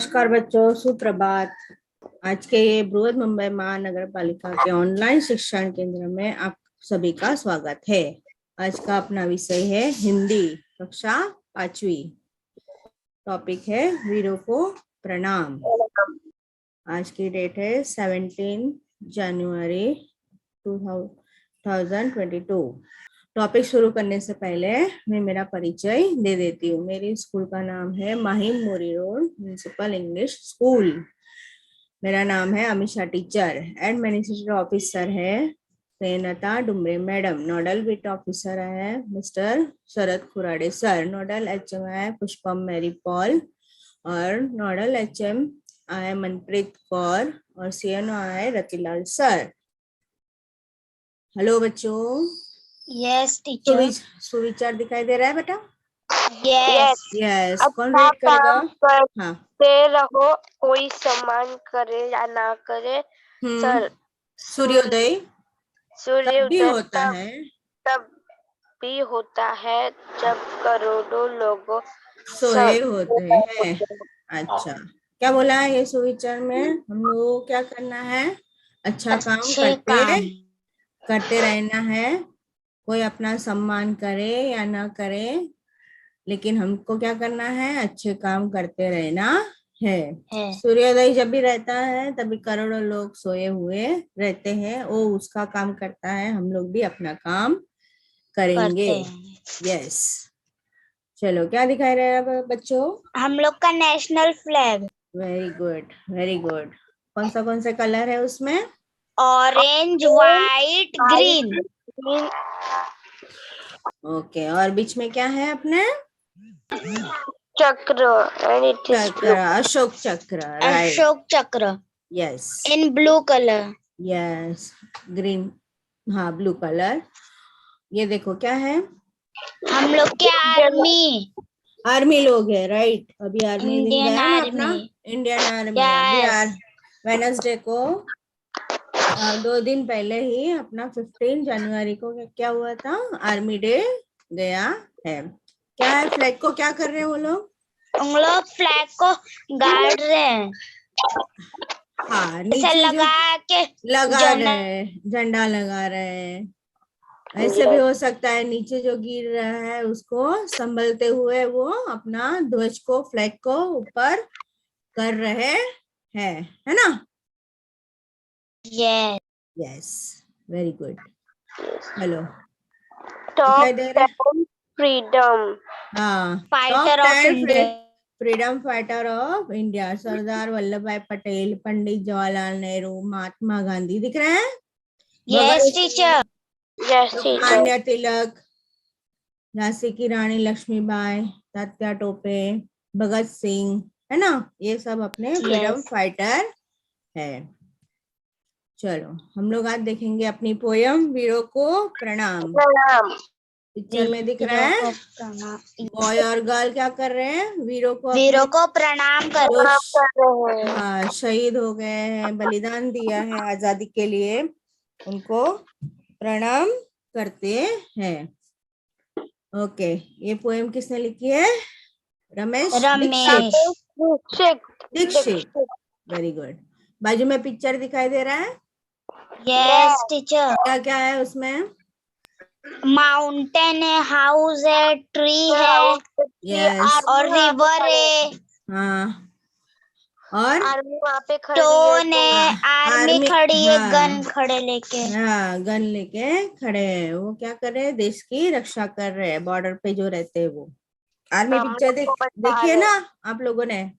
नमस्कार बच्चों, सुप्रभात। आज के ये बृहद मुंबई महानगर पालिका के ऑनलाइन शिक्षण केंद्र में आप सभी का स्वागत है। आज का अपना विषय है हिंदी, कक्षा 5वीं। टॉपिक है वीरों को प्रणाम। आज की डेट है 17 जनवरी 2022। टॉपिक शुरू करने से पहले मैं मेरा परिचय दे देती हूँ। मेरी स्कूल का नाम है Mahim Mori road municipal English school. मेरा नाम है अमीषा टीचर। एडमिनिस्ट्रेटिव ऑफिसर है Prenta Dumre madam. Nodal beat officer है mister Sharad Khurade sir. Nodal HM है पुष्पम मैरी पॉल और नोडल एचएम है मनप्रीत कौर और सीएनओ है रतिलाल सर। हेलो बच्चों। Yes teacher. सुविचार दिखाई दे रहा है बेटा? Yes yes. कौन रीड करेगा? हाँ, करते रहो, कोई सम्मान करे या ना करे। सर, सूर्योदय तब भी होता है तब भी होता है जब करोड़ों लोग सोए होते हैं। अच्छा, क्या बोला है ये सुविचार में? हम लोगों को क्या करना है? अच्छा काम करते रहना है। कोई अपना सम्मान करे या ना करे, लेकिन हमको क्या करना है? अच्छे काम करते रहना है। सूर्योदय जब भी रहता है तभी करोड़ों लोग सोए हुए रहते हैं। वो उसका काम करता है, हम लोग भी अपना काम करेंगे। यस। चलो, क्या दिखाई रहा है बच्चों? हम लोग का national flag. Very good, very good. कौन सा कलर है उसमें? Orange, white, green. ओके, और बीच में क्या है अपने? चक्र, अशोक चक्र। राइट, अशोक चक्र। Yes, in blue colour. Yes, green, हाँ ब्लू कलर। ये देखो क्या है? हम लोग के आर्मी लोग है। राइट, अभी आर्मी दिन गया ना अपना, इंडियन आर्मी। अभी वेडनेसडे को 2 दिन पहले ही अपना 15 जनवरी को क्या हुआ था? आर्मी डे गया है। क्या है? फ्लैग को क्या कर रहे हैं वो लोग? उन लोग फ्लैग को गाड़ रहे हैं। हाँ, नीचे लगा रहे, झंडा लगा रहे हैं। ऐसे भी हो सकता है नीचे जो गिर रहा है उसको संभलते हुए वो अपना ध्वज को, फ्लैग को ऊपर कर रहे हैं, है ना? Yes, very good. हेलो, दिखाई दे रहा है? फ्रीडम, हाँ, fighter of India. Freedom fighter of India Sardar Vallabh Bhai Patel, Pandit Jawaharlal Nehru, Mahatma Gandhi दिख रहे हैं? Yes teacher. लोकमान्य तिलक, झांसी की रानी लक्ष्मीबाई, तात्या टोपे, भगत सिंह, है ना? ये सब अपने फ्रीडम फाइटर है। चलो, हम लोग आज देखेंगे अपनी पोयम वीरों को प्रणाम। पिक्चर में दिख रहा है बॉय और गर्ल क्या कर रहे हैं? वीरों को प्रणाम कर रहे हैं। हाँ, शहीद हो गए हैं, बलिदान दिया है आजादी के लिए, उनको प्रणाम करते हैं। ओके, ये पोएम किसने लिखी है? रमेश दीक्षित। Very good. बाजू में पिक्चर दिखाई दे रहा है? Yes teacher. क्या क्या है उसमें? माउंटेन है, हाउस है, ट्री है, यस, और रिवर है। हाँ, और आर्मी वहाँ पे स्टोन है, आर्मी खड़ी है, गन खड़े लेके। हाँ, गन लेके खड़े हैं। वो क्या कर रहे हैं? देश की रक्षा कर रहे हैं। बॉर्डर पे जो रहते हैं वो। आर्मी पिक्चर देखिए ना आप लोगों ने?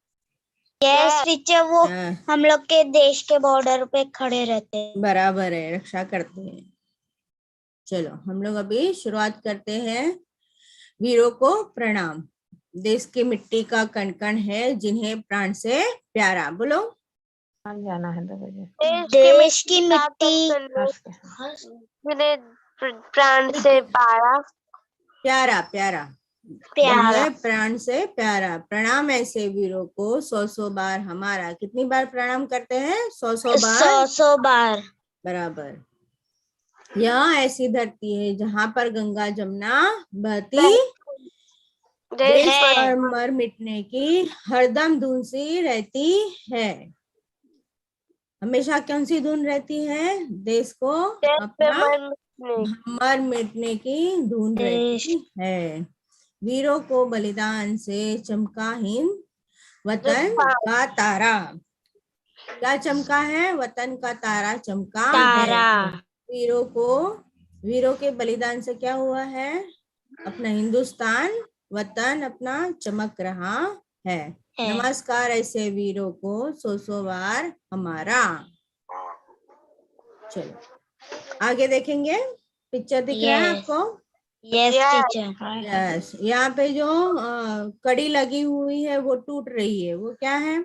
यस टीचर, वो हम लोग के देश के बॉर्डर पे खड़े रहते हैं। बराबर है, रक्षा करते हैं। चलो, हम लोग अभी शुरुआत करते हैं। वीरों को प्रणाम। देश की मिट्टी का कण कण है जिन्हें प्राण से प्यारा। बोलो। जाना है देश की मिट्टी जिन्हें प्राण से प्यारा प्राण से प्यारा। प्रणाम ऐसे वीरों को 100 बार हमारा। कितनी बार प्रणाम करते हैं? 100 बार। 100 बार। बराबर। यह ऐसी धरती है जहाँ पर गंगा जमुना बहती देश देश पर मर मिटने की हरदम धुन सी रहती है। हमेशा कौन सी धुन रहती है? देश को पे अपना मरने मर मिटने की धुन देश रहती है। वीरों को बलिदान से चमका हिंद वतन का तारा। क्या चमका है? वतन का तारा चमका है। तारा वीरों के बलिदान से क्या हुआ है? अपना हिंदुस्तान वतन अपना चमक रहा है। नमस्कार ऐसे वीरों को सौ बार हमारा। चलो आगे देखेंगे। पिक्चर दिख रहा है आपको? Yes Yes. टीचर। यस। यहाँ पे जो कड़ी लगी हुई है वो टूट रही है, वो क्या है?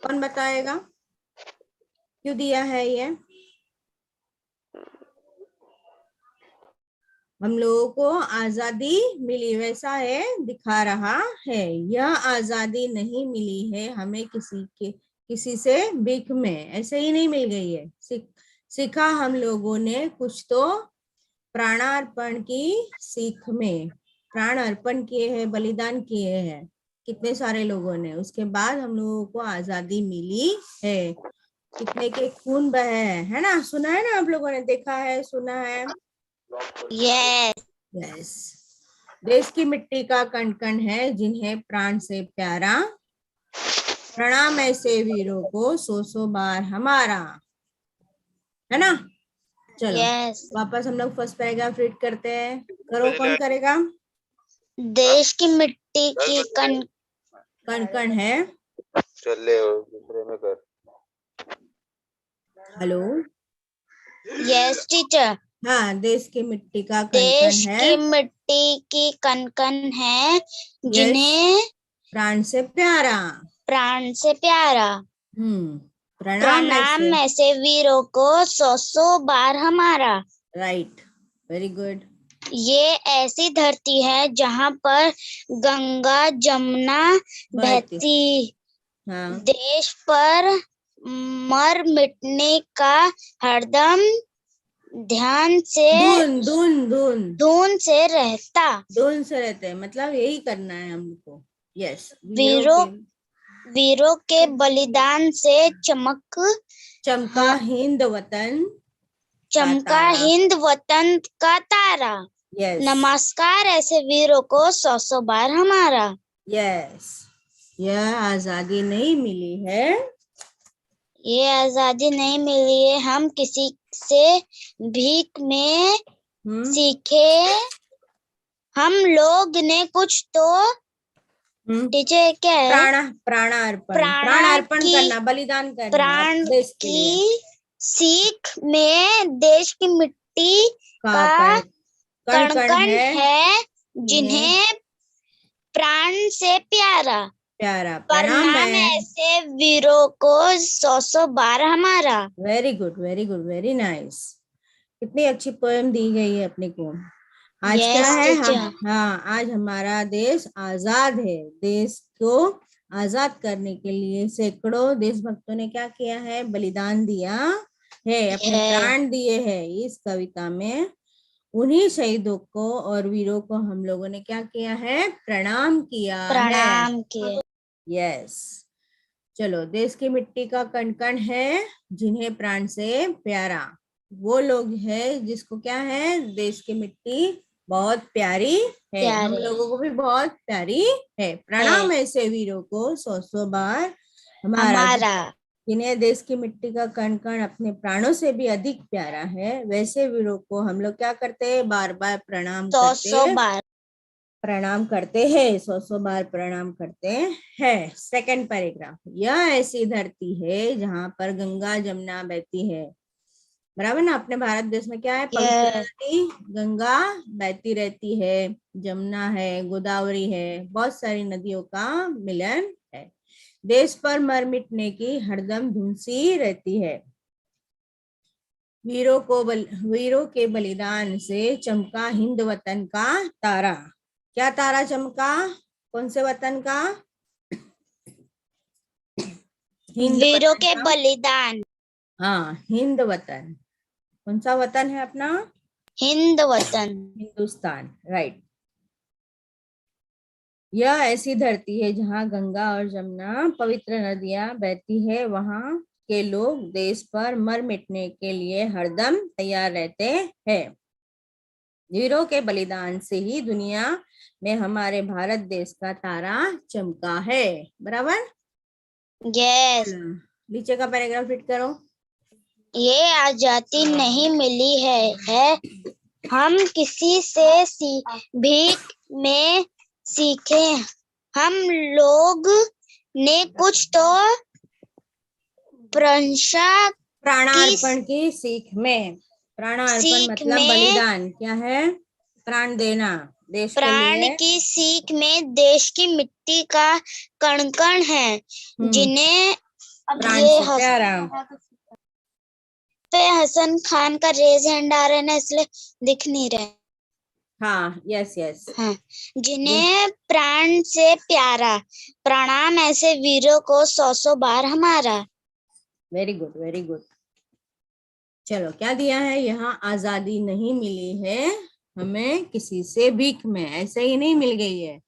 कौन बताएगा? क्यों दिया है ये? हम लोगों को आजादी मिली वैसा है दिखा रहा है। यह आजादी नहीं मिली है हमें किसी से भीख में, ऐसे ही नहीं मिल गई है। सीखा हम लोगों ने कुछ तो प्राणार्पण की सीख में। प्राण अर्पण किए हैं, बलिदान किए हैं कितने सारे लोगों ने, उसके बाद हम लोगों को आजादी मिली है। कितने के खून बहे है ना? सुना है ना आप लोगों ने? देखा है, सुना है? Yes yes. देश की मिट्टी का कण कण है जिन्हें प्राण से प्यारा। प्रणाम ऐसे वीरों को सौ बार हमारा। है ना? चलो यस। वापस हम लोग फर्स्ट पैराग्राफ रीड करते हैं। करो, कौन करेगा? देश की मिट्टी की कण कण कण है। चले दूसरे में कर। हेलो। Yes teacher. हाँ, देश की मिट्टी का कण कण देश है। की मिट्टी की कण कण है यस। जिन्हें प्राण से प्यारा। प्राण से प्यारा। प्रणाम प्रणाम ऐसे। ऐसे वीरों को सौ बार हमारा। Right, very good. ये ऐसी धरती है जहाँ पर गंगा जमुना बहती। हाँ। देश पर मर मिटने का हरदम ध्यान से धुन धुन धुन धुन से रहता। धुन से रहते हैं, मतलब यही करना है हमको। यस। वीरों के बलिदान से चमका हिंद वतन चमका हिंद वतन का तारा। यस। नमस्कार ऐसे वीरों को सौ बार हमारा। यस। यह आजादी नहीं मिली है। ये आजादी नहीं मिली है हम किसी से भीख में सीखे। हम लोग ने कुछ तो टीचर क्या है? प्राणार्पण करना, बलिदान करना प्राण देश के लिए। की सीख में देश की मिट्टी का कण कण है जिन्हें प्राण से प्यारा। प्रणाम ऐसे वीरों को सौ बार हमारा। Very good, very good, very nice. कितनी अच्छी पोएम दी गई है अपने को। आज Yes, क्या है? teacher. हाँ, आज हमारा देश आजाद है। देश को आजाद करने के लिए सैकड़ों देशभक्तों ने क्या किया है? बलिदान दिया है, अपने प्राण दिए हैं। इस कविता में उन्हीं शहीदों को और वीरों को हम लोगों ने क्या किया है? प्रणाम किया है। यस। चलो, देश की मिट्टी का कण कण है जिन्हें प्राण से प्यारा। वो लोग हैं जिसको क्या है? देश की मिट्टी बहुत प्यारी है। हम लोगों को भी बहुत प्यारी है। प्रणाम ऐसे वीरों को सौ बार हमारा। जिन्हें देश की मिट्टी का कण कण अपने प्राणों से भी अधिक प्यारा है, वैसे वीरों को हम लोग क्या करते हैं? बार बार प्रणाम करते हैं। सौ बार प्रणाम करते हैं। Second paragraph. यह ऐसी धरती है जहाँ पर गंगा जमुना बहती है। बराबर ना? अपने भारत देश में क्या है? पवित्र नदी गंगा बहती रहती है, जमुना है, गोदावरी है, बहुत सारी नदियों का मिलन है। देश पर मर मिटने की हरदम धुन सी रहती है। वीरों के बलिदान से चमका हिंद वतन का तारा। क्या तारा चमका? कौन से वतन का? वीरों के बलिदान। हाँ, हिंद वतन। कौन सा वतन है अपना? हिंद वतन, हिंदुस्तान। राइट। यह ऐसी धरती है जहाँ गंगा और जमुना पवित्र नदियां बहती है। वहाँ के लोग देश पर मर मिटने के लिए हरदम तैयार रहते हैं। वीरों के बलिदान से ही दुनिया में हमारे भारत देश का तारा चमका है। बराबर। यस। नीचे का पैराग्राफ रीड करो। ये आजादी नहीं मिली है हम किसी से भीख में सीखे। हम लोग ने कुछ तो प्राणार्पण की सीख में। प्राणार्पण मतलब बलिदान। क्या है? प्राण देना देश के प्राण लिए। की सीख में देश की मिट्टी का कण कण है जिन्हें प्राण ये से प्यारा। पे हसन खान का रेज हैंड आ रहा है ना, इसलिए दिख नहीं रहा है। हाँ, यस यस। हाँ, जिन्हें प्राण से प्यारा, प्रणाम ऐसे वीरों को 100 बार हमारा। Very good, very good. चलो, क्या दिया है यहाँ? आजादी नहीं मिली है हमें किसी से भीख में, ऐसे ही नहीं मिल गई है,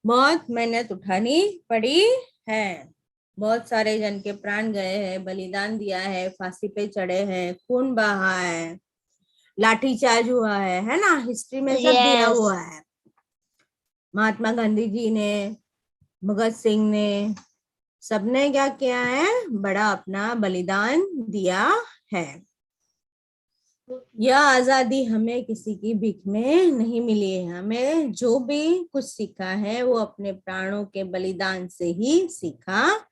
बहुत मेहनत उठानी पड़ी है। बहुत सारे जन के प्राण गए हैं, बलिदान दिया है, फांसी पे चढ़े हैं, खून बहा है, लाठीचार्ज हुआ है ना, हिस्ट्री में सब दिया हुआ है। महात्मा गांधी जी ने, भगत सिंह ने, सबने क्या किया है? बड़ा अपना बलिदान दिया है। यह आजादी हमें किसी की भीख में नहीं मिली है। हमें जो भी कुछ सीखा है वो अपने प्राणों के बलिदान से ही सीखा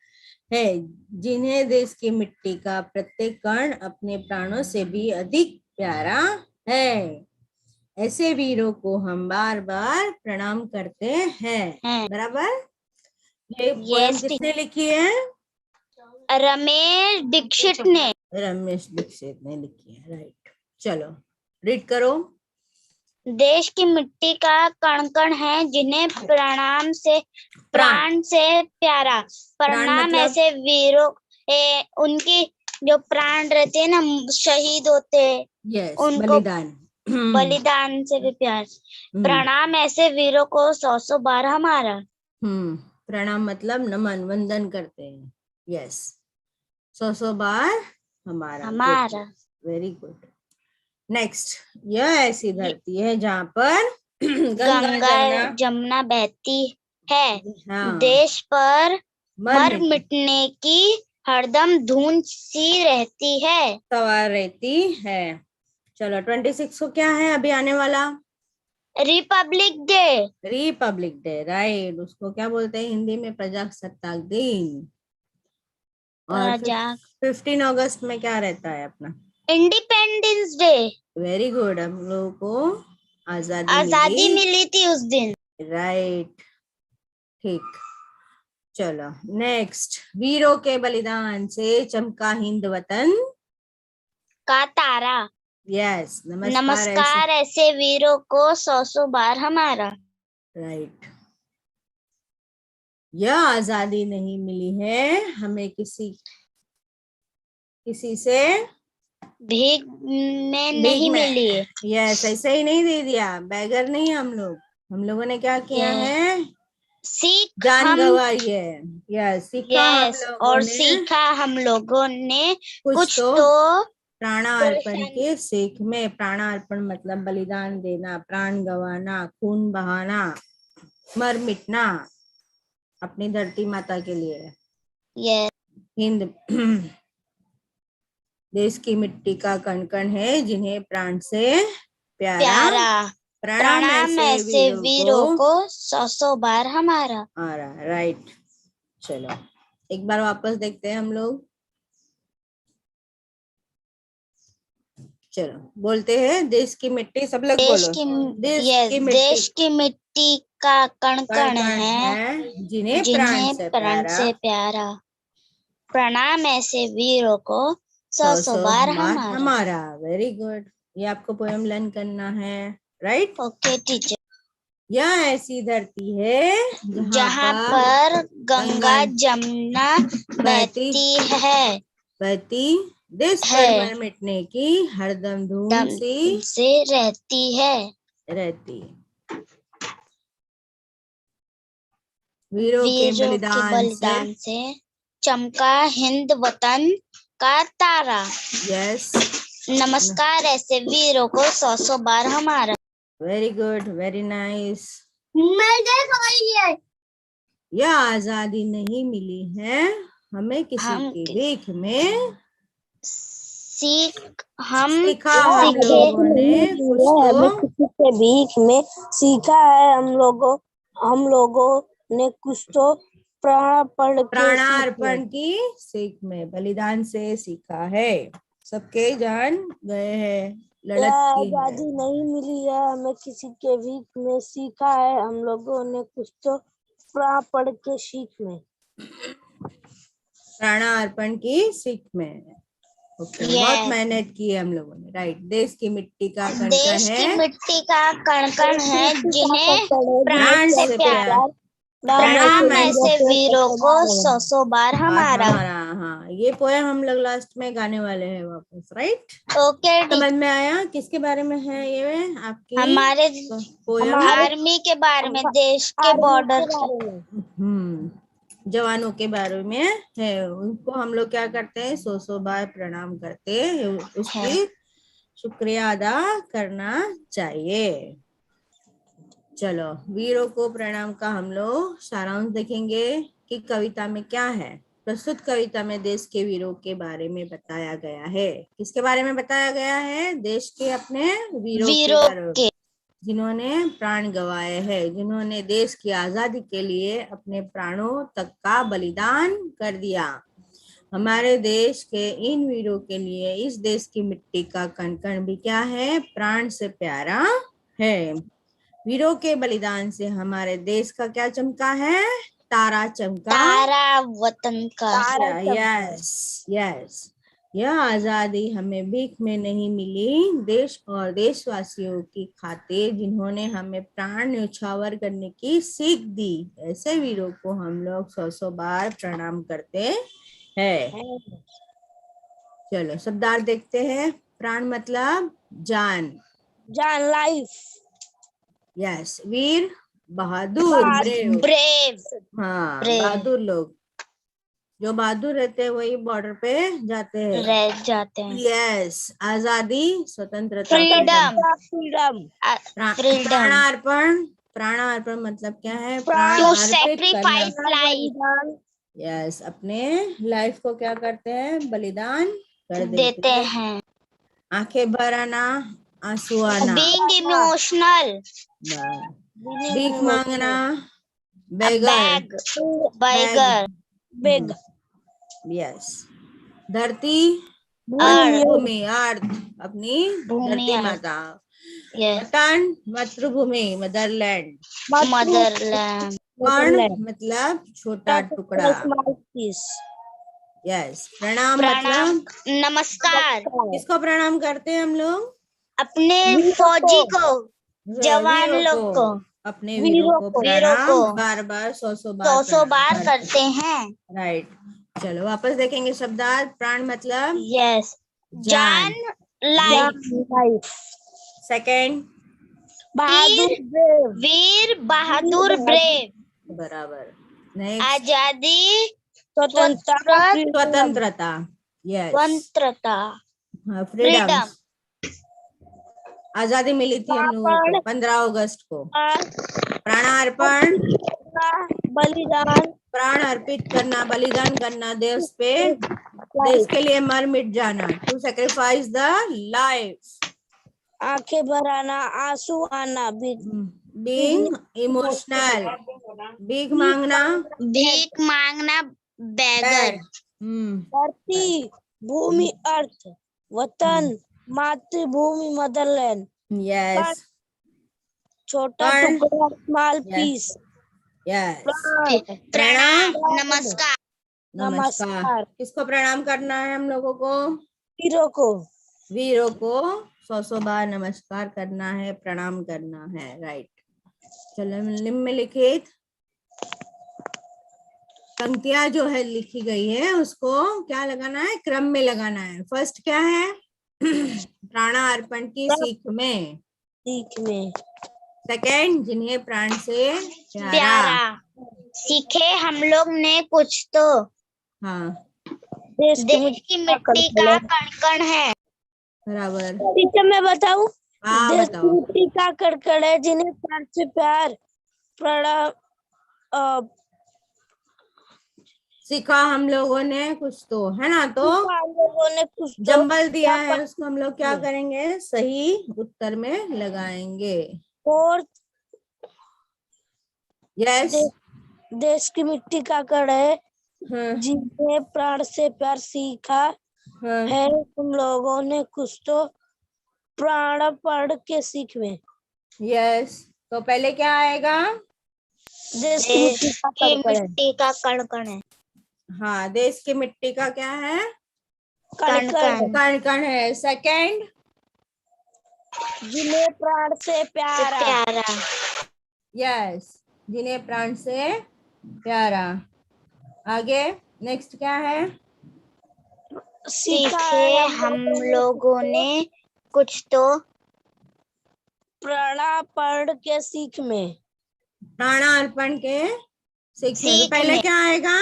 है। जिन्हें देश की मिट्टी का प्रत्येक कण अपने प्राणों से भी अधिक प्यारा है, ऐसे वीरों को हम बार बार प्रणाम करते हैं। बराबर। ये पोएम किसने लिखी है? रमेश दीक्षित ने। रमेश दीक्षित ने लिखी है, राइट। चलो, रीड करो। देश की मिट्टी का कण कण है जिन्हें प्राण से प्यारा। प्रणाम मतलब? ऐसे वीरों, उनकी जो प्राण रहते हैं ना, शहीद होते हैं, उनको बलिदान से भी प्यार। प्रणाम ऐसे वीरों को 100 बार हमारा। प्रणाम मतलब नमन, वंदन करते हैं। यस, 100 बार हमारा। Very good. नेक्स्ट, यह ऐसी धरती है जहाँ पर गंगा जमुना बहती है। हाँ। देश पर मर मिटने की हरदम धुन सी रहती है, सवार रहती है। चलो, 26 को क्या है अभी आने वाला? Republic day. Republic day, right. उसको क्या बोलते हैं हिंदी में? प्रजासत्ताक दिन। और 15 अगस्त में क्या रहता है अपना? Independence day. Very good. हम लोगों को आजादी मिली थी उस दिन, राइट। ठीक। चलो, नेक्स्ट, वीरों के बलिदान से चमका हिंद वतन का तारा। यस, नमस्कार ऐसे वीरों को 100 बार हमारा। राइट। यह आजादी नहीं मिली है हमें किसी से भीख में नहीं मिली है। यस, ऐसे ही नहीं दे दिया, बैगर नहीं। हम लोगों ने क्या किया है? जान गंवाई है। यस, सीखा हम लोगों ने कुछ तो प्राणार्पण की सीख में। प्राणार्पण मतलब बलिदान देना, प्राण गंवाना, खून बहाना, मर मिटना अपनी धरती माता के लिए। हिंद देश की मिट्टी का कण कण है जिन्हें प्राण से प्यारा। प्रणाम ऐसे वीरों को 100 बार हमारा। राइट। चलो, एक बार वापस देखते हैं हम लोग। चलो, बोलते हैं देश की मिट्टी, सब लोग बोलो। देश की मिट्टी का कण कण है जिन्हें प्राण से प्यारा। प्रणाम ऐसे वीरों को 100 बार हमारा। Very good. ये आपको पोएम लर्न करना है, राइट? Okay teacher. यह ऐसी धरती है जहाँ पर गंगा जमुना बहती है, देश पर मर मिटने की हरदम धूम सी रहती है। वीरों के वीरों के बलिदान से बलिदान से चमका हिंद वतन का तारा। यस, नमस्कार ऐसे वीरों को 100 बार हमारा। Very good, very nice. मैं यह आजादी नहीं मिली है हमें किसी हम की भीख में, सीखा हम सीखे लोगों ने कुछ हमें तो किसी के भीख में सीखा है, हम लोगों ने कुछ तो प्राणार्पण की सीख में, बलिदान से सीखा है। सबके जान गए हैं, लड़त की है। आजादी नहीं मिली है हमें किसी के भीख में, सीखा है हम लोगों ने कुछ तो प्राण के सीख में। प्राणार्पण की सीख में। ओके, बहुत मेहनत की है हम लोगों ने। राइट, देश की मिट्टी का कण देश कण की है, मिट्टी का कण कण है जिन्हें प्राण से प्यार। प्रणाम ऐसे वीरों को 100 बार हमारा। हाँ, ये पोएम हम लोग लास्ट में गाने वाले हैं वापस। राइट, ओके, समझ में आया किसके बारे में है ये आपकी हमारे पोएम? आर्मी के बारे में, देश के बॉर्डर के। जवानों के बारे में है। उनको हम लोग क्या करते हैं, 100 बार प्रणाम करते हैं, उसकी शुक्रिया अदा करना चाहिए। चलो, वीरों को प्रणाम का हम लोग सारांश देखेंगे कि कविता में क्या है। प्रस्तुत कविता में देश के वीरों के बारे में बताया गया है। किसके बारे में बताया गया है? देश के अपने वीरों के बारे में, जिन्होंने प्राण गंवाए हैं, जिन्होंने देश की आजादी के लिए अपने प्राणों तक का बलिदान कर दिया। हमारे देश के इन वीरों के लिए इस देश की मिट्टी का कण कण भी क्या है? प्राण से प्यारा है। वीरों के बलिदान से हमारे देश का क्या चमका है? तारा चमका, तारा वतन का। Yes yes. यह आजादी हमें भीख में नहीं मिली, देश और देशवासियों की खातिर जिन्होंने हमें प्राण न्यौछावर करने की सीख दी। ऐसे वीरों को हम लोग 100 बार प्रणाम करते हैं। चलो, शब्दार्थ देखते हैं। प्राण मतलब जान, लाइफ। यस। वीर बहादुर, ब्रेव। हाँ, brave। बहादुर लोग, जो बहादुर रहते हैं वही बॉर्डर पे जाते हैं, रह जाते हैं। यस। आजादी, स्वतंत्रता, फ्रीडम। प्राणार्पण, प्राणार्पण मतलब क्या है? प्राण टू अर्पित करना, सैक्रिफाइस लाइफ। यस। अपने लाइफ को क्या करते हैं? बलिदान कर देते हैं। आंखें भर आना, आंसू आना, बीइंग इमोशनल। भीख मांगना, बेगर, बेग। यस। धरती, भूमि, अर्थ, अपनी धरती माता। वतन, मातृभूमि, मदरलैंड। कण मतलब छोटा टुकड़ा, यस। प्रणाम मतलब नमस्कार। किसको प्रणाम करते हैं हम लोग? अपने फौजी को, जवान वीरों लोग को, अपने वीरों को प्रणाम बार बार 100 बार करते हैं। राइट। चलो, वापस देखेंगे शब्दार्थ। प्राण मतलब यस, जान, लाइफ। सेकंड, वीर बहादुर, ब्रेव। बराबर। नेक्स्ट, आजादी, स्वतंत्रता, यस। स्वतंत्रता, फ्रीडम। आजादी मिली थी हम लोगों को 15 अगस्त को। प्राणार्पण, बलिदान, प्राण अर्पित करना, बलिदान करना, देश के लिए मर मिट जाना, टू सैक्रिफाइस द लाइफ। आंखें भर आना, आंसू आना, बीइंग इमोशनल, भीख मांगना, बेगर। धरती, भूमि, अर्थ, वतन, मातृभूमि, मदरलैंड, यस। छोटा टुकड़ा, स्मॉल पीस, यस। प्रणाम, नमस्कार। नमस्कार। किसको प्रणाम करना है हम लोगों को? वीरों को 100 बार नमस्कार करना है, प्रणाम करना है। राइट। चलो, निम्नलिखित पंक्तियां जो है लिखी गई है उसको क्या लगाना है? क्रम में लगाना है। फर्स्ट क्या है? प्राणार्पण की सीख में। सेकंड, जिन्हें प्राण से प्यारा। सीखे हम लोग ने कुछ तो, हाँ देश की देश की मिट्टी का कण है। बराबर। टीचर मैं बताऊं, हाँ देश की बताओ। मिट्टी का कण है जिन्हें प्यार से प्यार प्रणाम सीखा हम लोगों ने कुछ तो, है ना। तो हम लोगों ने कुछ तो जंबल दिया है, उसको हम लोग क्या करेंगे, सही उत्तर में लगाएंगे। और यस। देश की मिट्टी का कण है हाँ जिन्हें प्राण से प्यार सीखा हाँ है तुम लोगों ने कुछ तो प्राण पढ़ के सीख में। यस। तो पहले क्या आएगा? देश की देश मिट्टी का की कण है। मिट्टी का कण है। हाँ, देश की मिट्टी का क्या है? कण कण कण है। सेकंड, जिन्हें प्राण से प्यारा। प्यारा। यस, जिन्हें प्राण से प्यारा। आगे नेक्स्ट क्या है? सीखे हम लोगों ने कुछ तो प्रणा पढ़ के सीख में। प्राणार्पण के सीख में। तो सीख पहले में। क्या आएगा?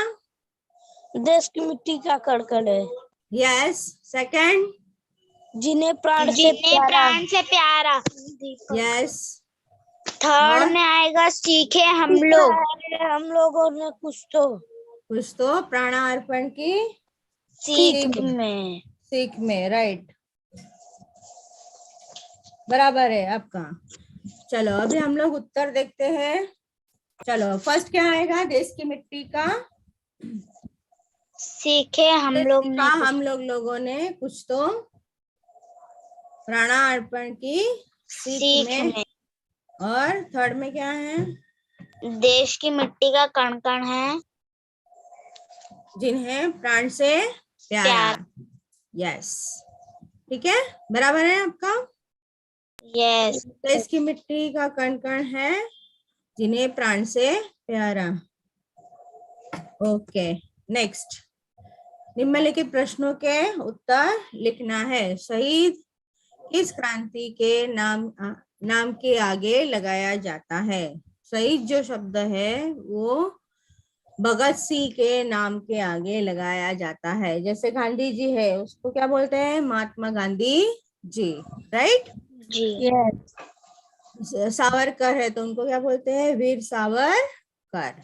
देश की मिट्टी का कण है यस। सेकंड, जिन्हें प्राण से जिन्हें प्यारा। प्राण से प्यारा। यस। थर्ड और में आएगा सीखे हम लोग। हम लोगों ने कुछ तो प्राणार्पण की सीख में। सीख में। राइट, बराबर है आपका। चलो अभी हम लोग उत्तर देखते हैं। चलो फर्स्ट क्या आएगा? देश की मिट्टी का सीखे हम लोग ने कुछ। हम लोगों ने कुछ तो प्राणार्पण की सीख में। और थर्ड में क्या है? देश की मिट्टी का कण है जिन्हें प्राण से प्यारा। यस, ठीक है, बराबर है आपका। यस। देश की मिट्टी का कण कण है जिन्हें प्राण से प्यारा। Okay, next. निम्नलिखित प्रश्नों के उत्तर लिखना है। शहीद किस क्रांति के नाम के आगे लगाया जाता है? शहीद जो शब्द है वो भगत सिंह के नाम के आगे लगाया जाता है। जैसे गांधी जी है, उसको क्या बोलते हैं? महात्मा गांधी जी, राइट जी। सावरकर है तो उनको क्या बोलते हैं? वीर सावरकर।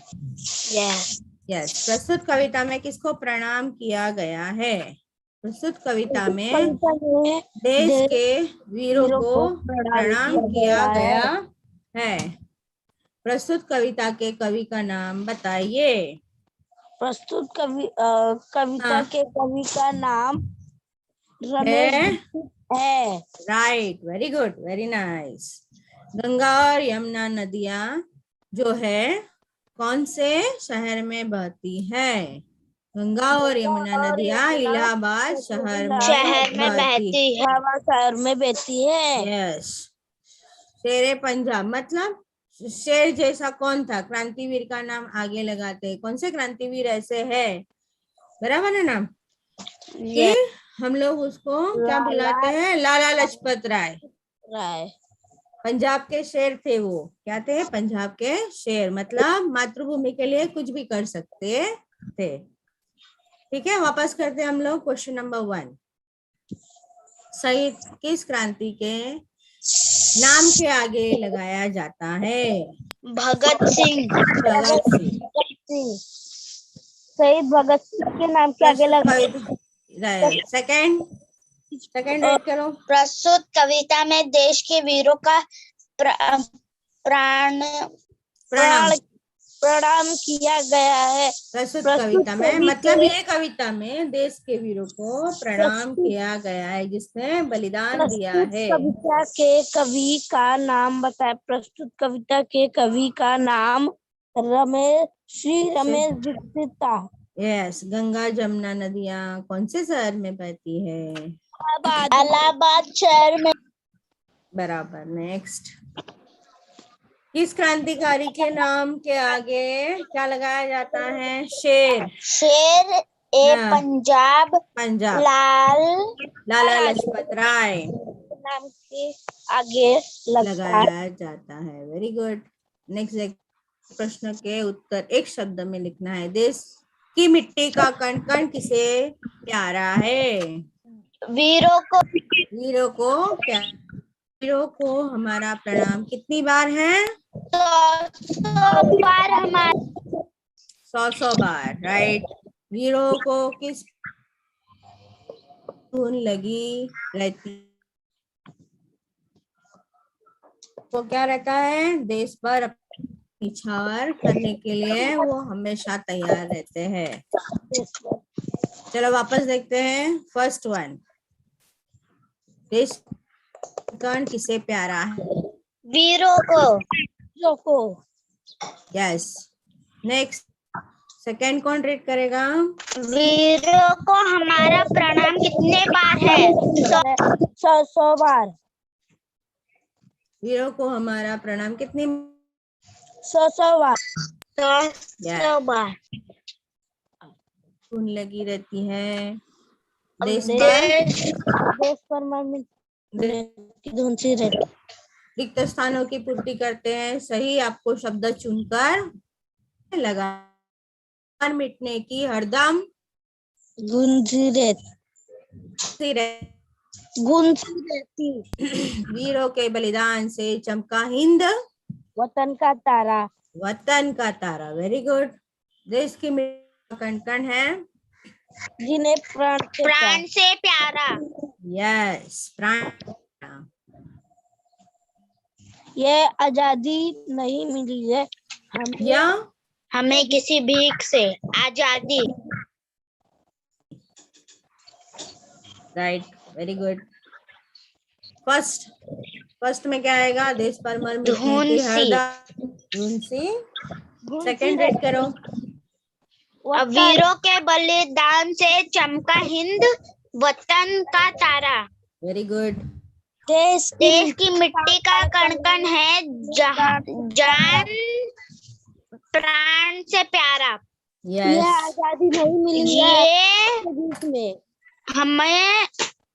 यस। यस। प्रस्तुत कविता में किसको प्रणाम किया गया है? प्रस्तुत कविता में देश के वीरों को प्रणाम किया गया है। प्रस्तुत कविता के कवि का नाम बताइए। प्रस्तुत कविता के कवि का नाम रमेश है। Right, very good, very nice. Ganga और यमुना नदियां जो है कौन से शहर में बहती है? गंगा और यमुना नदियां इलाहाबाद शहर में बहती है। इलाहाबाद शहर में बहती है। यस। शेरे पंजाब मतलब शेर जैसा कौन था? क्रांतिवीर का नाम आगे लगाते। कौन से क्रांतिवीर ऐसे है? बराबर है ना कि हम लोग उसको क्या बुलाते हैं? लाला लाजपत राय। पंजाब के शेर थे वो। क्या थे? पंजाब के शेर, मतलब मातृभूमि के लिए कुछ भी कर सकते थे। ठीक है, वापस करते हैं हम लोग क्वेश्चन नंबर 1। शहीद किस क्रांति के नाम के आगे लगाया जाता है? भगत सिंह। भगत सिंह। शहीद भगत सिंह के नाम के आगे सेकंड राइट करो। प्रस्तुत कविता में देश के वीरों का प्रणाम किया गया है। प्रस्तुत कविता में मतलब ये कविता में देश के वीरों को प्रणाम किया गया है जिसने बलिदान दिया है। कविता के कवि का नाम बताए। प्रस्तुत कविता के कवि का नाम श्री रमेश दीक्षित था। यस। गंगा जमुना नदियां कौन से शहर में बहती है? इलाहाबाद शहर में। बराबर। नेक्स्ट। किस क्रांतिकारी के नाम के आगे क्या लगाया जाता है? शेर। शेर पंजाब लाला लाजपत राय नाम के आगे लगाया जाता है। Very good. नेक्स्ट प्रश्न के उत्तर एक शब्द में लिखना है। देश की मिट्टी का कण कण किसे प्यारा है? वीरों को वीरों को प्यारा। वीरों को हमारा प्रणाम कितनी बार है? 100 बार हमारा 100 बार, राइट। वीरों को किस धुन लगी रहती, वो क्या रहता है? देश पर निछावर करने के लिए वो हमेशा तैयार रहते हैं। चलो वापस देखते हैं। फर्स्ट वन, देश कण किसे प्यारा है? वीरों को यस। नेक्स्ट, सेकेंड कौन रीड करेगा? वीरों को हमारा प्रणाम कितने बार है? 100 बार। वीरों को हमारा प्रणाम कितनी 100 बार। 100 बार। धुन लगी रहती है देश पर मम्मी की धुन सी रहती। रिक्त स्थानों की पूर्ति करते हैं। सही आपको शब्द चुनकर लगा। मिटने की हरदम गुंजी रहती। वीरों के बलिदान से चमका हिंद वतन का तारा। वतन का तारा। Very good. देश की मिट्टी कण कण है जिन्हें प्राण से प्यारा। यस, प्राण। ये आजादी नहीं मिली है हमें किसी भीख से। आजादी। Right, very good. फर्स्ट में क्या आएगा? देश पर मर मिटने की हरदम धुन सी। सेकंड रीड करो। वीरों के बलिदान से चमका हिंद वतन का तारा। Very good. देश की मिट्टी का कण कण है जान प्राण से प्यारा। ये आजादी नहीं मिली है हमें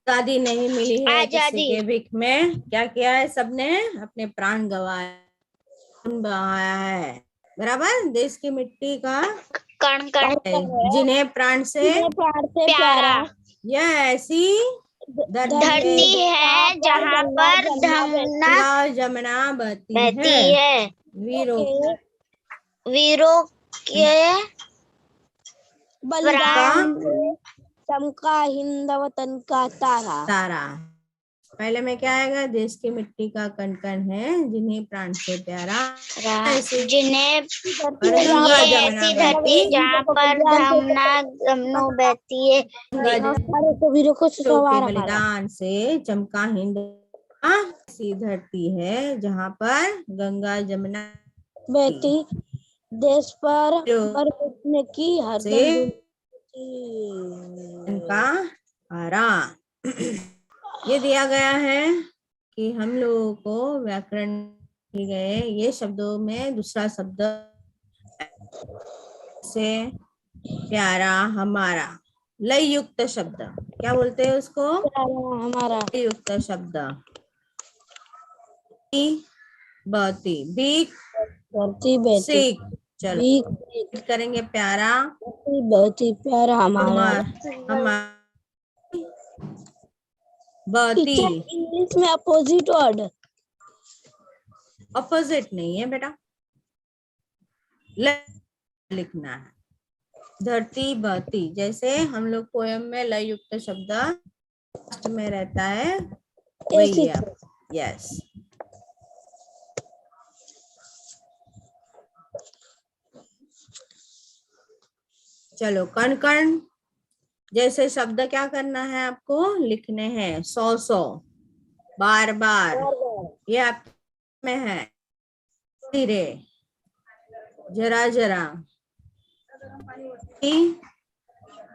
आजादी नहीं मिली है आजादी। किसी के भीख में। क्या किया है? सबने अपने प्राण गंवाया, खून बहाया है। बराबर। देश की मिट्टी का कण कण जिन्हें प्राण से प्यारा। यह ऐसी धरती है जहाँ पर गंगा जमुना बहती है। वीरों के बलिदान चमका हिंद वतन का तारा। पहले में क्या आएगा? देश की मिट्टी का कण कण है जिन्हें प्राण से प्यारा। जिन्हें गंगा जमुना धरती जहाँ पर जमुना बहती है। वीरों को के बलिदान से चमका हिंद ऐसी धरती है जहाँ पर गंगा जमुना बहती। देश पर मिटने की हरदम का आरा। ये दिया गया है कि हम लोगों को व्याकरण दिए गए ये शब्दों में दूसरा शब्द से प्यारा हमारा लय युक्त शब्द क्या बोलते हैं उसको? हमारा लय युक्त शब्द। बहती भीख सीख। चलो करेंगे प्यारा बहती प्यारा हमारा बहती। इंग्लिश में अपोजिट वर्ड अपोजिट नहीं है बेटा, लिखना है। धरती बहती जैसे हम लोग पोयम में लय युक्त शब्द में रहता है वही है। यस। चलो कण कण जैसे शब्द क्या करना है आपको? लिखने हैं 100 बार बार। ये आप में है। धीरे जरा जरा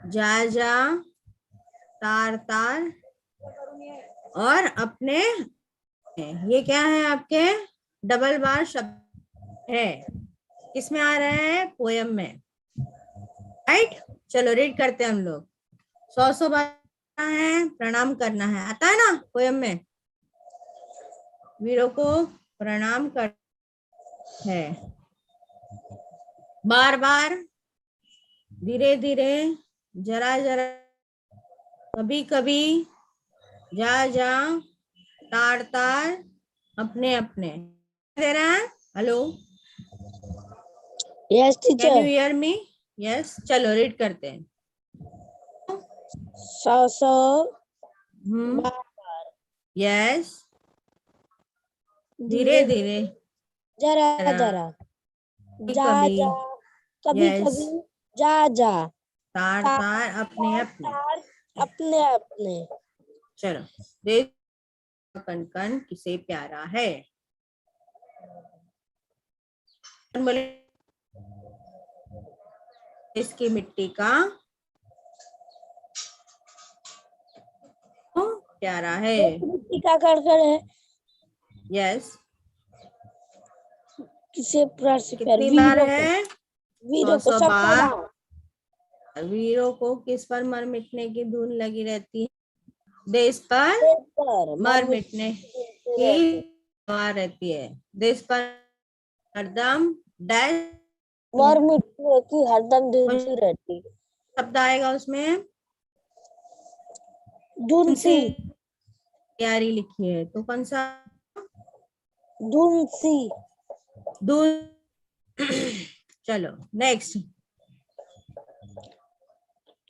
जा जा तार तार और अपने। ये क्या है आपके? डबल बार शब्द है। किसमें आ रहा है? पोयम में। राइट। चलो रीड करते हैं हम लोग। 100 बार है प्रणाम करना है, आता है ना पोयम में? वीरों को प्रणाम कर है बार बार, धीरे धीरे, जरा जरा, कभी कभी, जा जा, तार तार, अपने अपने। दे रहा है? Hello, yes can you teacher. Hear me? Yes, चलो रीड करते हैं। सौ यस, धीरे धीरे, जरा जरा, जरा, जा कभी, जा, कभी यस, कभी, जा जा, तार तार तार, अपने अपने। तार, अपने अपने। चलो, देश का कण कण किसे प्यारा है? बोले, इसकी मिट्टी का प्यारा है। मिट्टी का कण है। यस, किसे प्राण से प्यार? कितनी बार है? वीरों को 100 सब बार। पढ़ा। वीरों को किस पर मर मिटने की धुन लगी रहती है? देश पर पर मर मिटने की दुआ रहती है। देश पर हरदम डैश मर मिटने की हरदम धुन सी रहती। शब्द आएगा उसमें, धुन सी, तैयारी लिखी है तो कौन सा? धुन सी। धुन। चलो नेक्स्ट,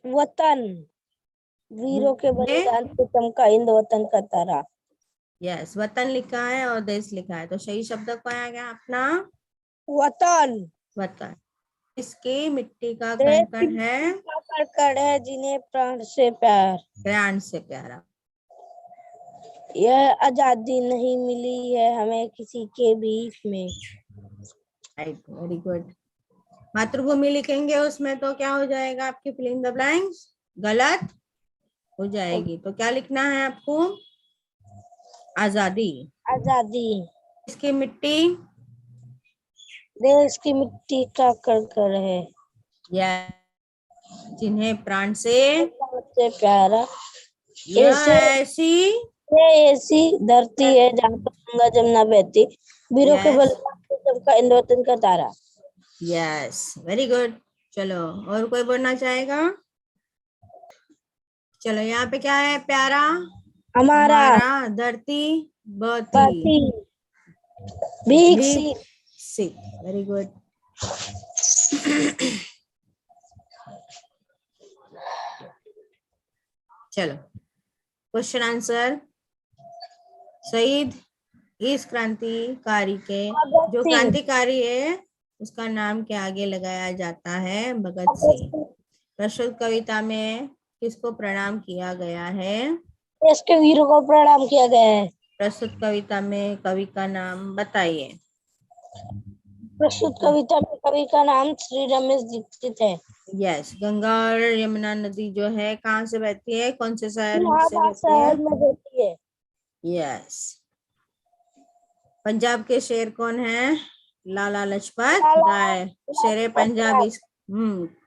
वतन, वीरों के बलिदान से चमका हिंद वतन का तारा। यस, वतन लिखा है और देश लिखा है तो सही शब्द कौन आ गया अपना? वतन। वतन। इसकी मिट्टी का देश कण कण है, कण है जिन्हें प्राण से प्यार। प्राण से प्यारा। यह आजादी नहीं मिली है हमें किसी के बीच में। Right, very good. मातृभूमि लिखेंगे उसमें तो क्या हो जाएगा आपकी फिल इन द ब्लैंक्स? गलत हो जाएगी। तो क्या लिखना है आपको? आजादी। आजादी। इसकी मिट्टी, देश की मिट्टी का कण है, या जिन्हें प्राण से प्यारा। यह ऐसी ये ऐसी धरती है जहाँ पर गंगा जमुना बहती, वीरों के यस बलिदान से चमका हिंद वतन का तारा। Yes, very good. चलो, और कोई बोलना चाहेगा? चलो, यहाँ पे क्या है? प्यारा हमारा धरती बहती, भीख सी। Very good. चलो, क्वेश्चन आंसर। शहीद इस क्रांतिकारी के, जो क्रांतिकारी है उसका नाम के आगे लगाया जाता है भगत सिंह। प्रस्तुत कविता में किसको प्रणाम किया गया है? देश के वीरों को प्रणाम किया गया है। प्रस्तुत कविता में कवि का नाम बताइए। प्रस्तुत कविता में कवि का नाम श्री रमेश दीक्षित है। यस, गंगा और यमुना नदी जो है कहाँ से बहती है? कौन से शहर से बहती शहर है? में बहती है। यस। पंजाब के शेर कौन है? लाला लजपत राय। शेरे पंजाब।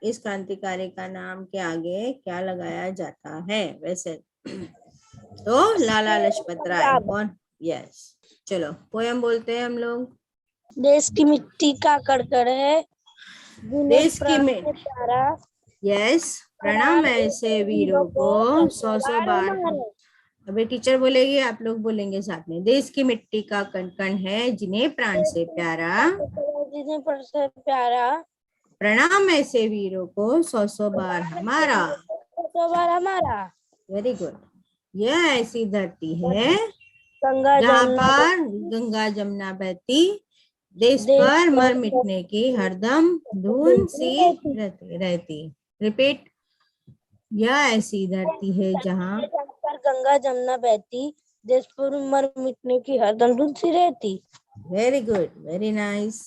इस क्रांतिकारी का नाम के आगे क्या लगाया जाता है वैसे? तो लाला लजपत राय। कौन? यस। चलो, पोयम बोलते हैं हम लोग। देश की मिट्टी का कण है, देश की मिट्टी, यस, प्रणाम ऐसे वीरों को 100 बार। अभी टीचर बोलेगी, आप लोग बोलेंगे साथ में। देश की मिट्टी का कण कण है जिन्हें प्राण से प्यारा, जिन्हें प्राण से प्यारा। प्रणाम ऐसे वीरों को 100 बार हमारा। 100 बार हमारा। Very good. यह ऐसी धरती है गंगा जहाँ जमुना पर गंगा जमुना बहती, देश पर मर मिटने की हरदम धुन सी रहती। रिपीट, यह ऐसी धरती है जहाँ पर गंगा जमुना बहती, देश पर मर मिटने की हरदम धुन सी रहती। Very good, very nice.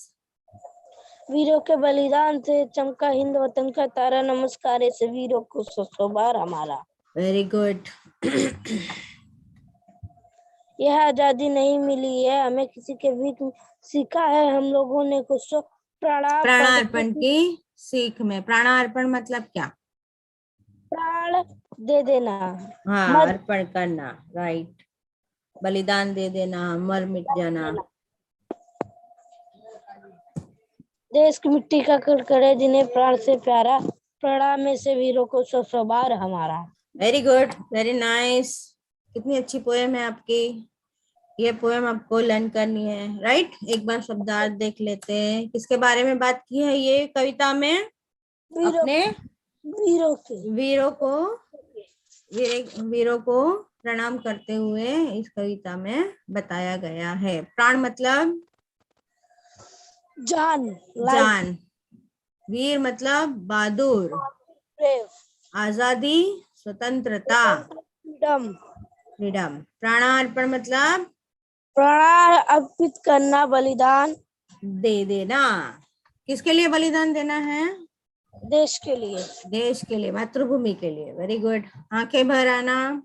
वीरों के बलिदान से चमका हिंद वतन का तारा, नमस्कार ऐसे वीरों को 100 बार हमारा। Very good. यह आजादी नहीं मिली है हमें किसी के बीच में, सीखा है हम लोगों ने कुछ तो प्राणार्पण की सीख में। प्राणार्पण मतलब क्या? प्राण दे देना। हाँ, अर्पण करना। राइट, बलिदान दे देना, मर मिट जाना। देश की मिट्टी का कणकण है जिन्हें प्राण से प्यारा, प्रणाम ऐसे वीरों को सौ सौ बार हमारा। Very good, very nice. कितनी अच्छी पोएम है आपकी। ये पोएम आपको लर्न करनी है, राइट? एक बार शब्दार्थ देख लेते हैं। किसके बारे में बात की है ये कविता में? अपने वीरों को प्रणाम करते हुए इस कविता में बताया गया है। प्राण मतलब जान, वीर मतलब बहादुर, आजादी, स्वतंत्रता, फ्रीडम। प्राणार्पण मतलब प्राण अर्पित करना, बलिदान दे देना। किसके लिए बलिदान देना है? देश के लिए, मातृभूमि के लिए। Very good. आंखें भर आना,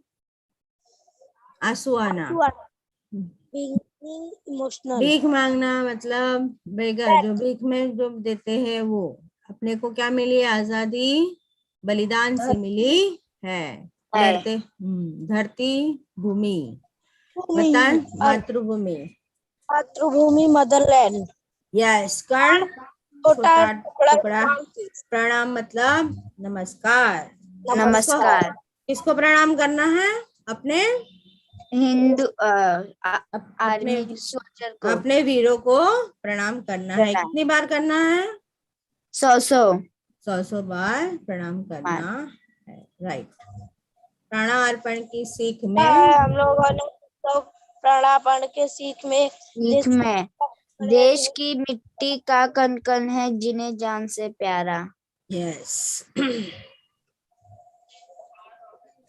आंसू आना। इमोशनल, भीख मांगना मतलब बेगर, जो भीख में जो देते हैं वो। अपने को क्या मिली है? आजादी बलिदान से मिली है। लड़ते धरती, भूमि, वतन, मातृभूमि, मदरलैंड। यस, कर्ण छोटा टुकड़ा। प्रणाम मतलब नमस्कार। किसको प्रणाम करना है? अपने हिंदू अपने आर्मी सोल्जर को अपने वीरों को प्रणाम करना है। कितनी बार करना है? 100 बार प्रणाम करना है, राइट। प्राणार्पण की सीख में हम लोगों ने तो प्राणार्पण के सीख में देश की मिट्टी का कण-कण है जिन्हें जान से प्यारा। यस।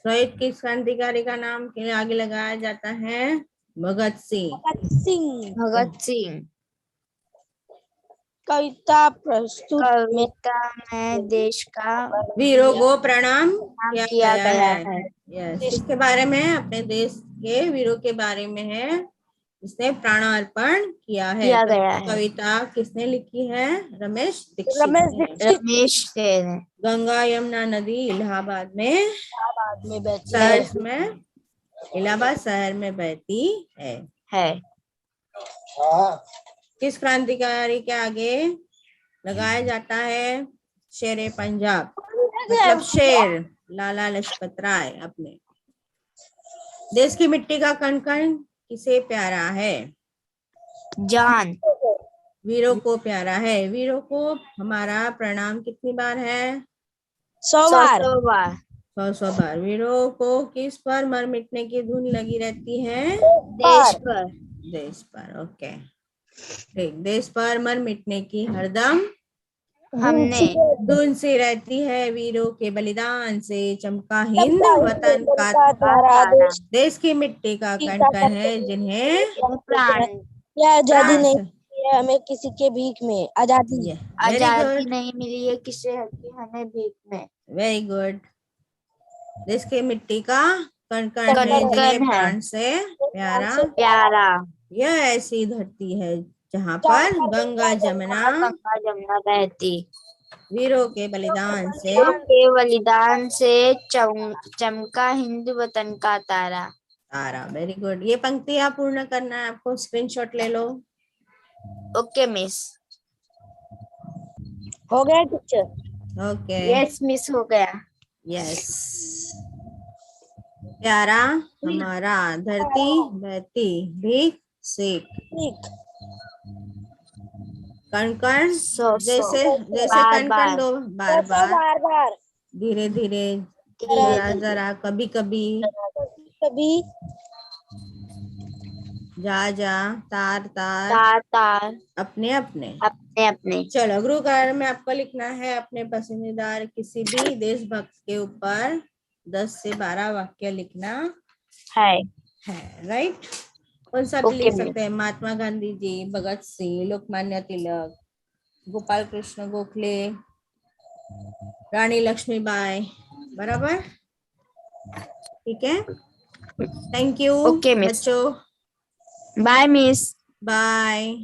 शहीद किस क्रांतिकारी का नाम के लिए आगे लगाया जाता है? भगत सिंह। कविता प्रस्तुत में देश का वीरों को प्रणाम किया गया है। यस। किसके बारे में? अपने देश के वीरों के बारे में है, जिसने प्राणार्पण किया है। कविता किसने लिखी है? रमेश दीक्षित ने। गंगा यमुना नदी इलाहाबाद में इलाहाबाद शहर में बहती है। किस क्रांतिकारी के आगे लगाया जाता है? शेरे पंजाब मतलब शेर, लाला लाजपत राय। अपने देश की मिट्टी का कण-कण किसे प्यारा है? जान। वीरों को प्यारा है। वीरों को हमारा प्रणाम कितनी बार है? 100 बार। 100 बार। वीरों को किस पर मर मिटने की धुन लगी रहती है? देश पर। ओके, ठीक। देश पर मर मिटने की हरदम हमने धुन से रहती है। वीरों के बलिदान से चमका हिंद वतन का तारा। देश की मिट्टी का कण-कण है जिन्हें आजादी नहीं मिली है हमें किसी के भीख में। आजादी नहीं मिली है किसी हमें भीख में। Very good. देश की मिट्टी का कण-कण है जिन्हें प्राण से प्यारा। यह ऐसी धरती है जहाँ पर गंगा जमुना बहती। वीरों के बलिदान से चमका हिंदू वतन का तारा। Very good. ये पंक्तियां पूर्ण करना है आपको। स्क्रीनशॉट ले लो। Okay miss. हो गया टीचर? ओके, यस मिस, हो गया। यस। प्यारा हमारा, धरती बहती, भीख सीख, कण-कण जैसे कण-कण दो बार, धीरे धीरे, जरा, कभी कभी, जा, तार, अपने। चलो, गुरु कार्य में आपको लिखना है अपने पसंदीदा किसी भी देशभक्त के ऊपर 10 से 12 वाक्य लिखना है, राइट? कौन सा भी लिख सकते हैं। महात्मा गांधी जी, भगत सिंह, लोकमान्य तिलक, गोपाल कृष्ण गोखले, रानी लक्ष्मीबाई। बराबर? ठीक है, थैंक यू बच्चों। Bye miss. बाय।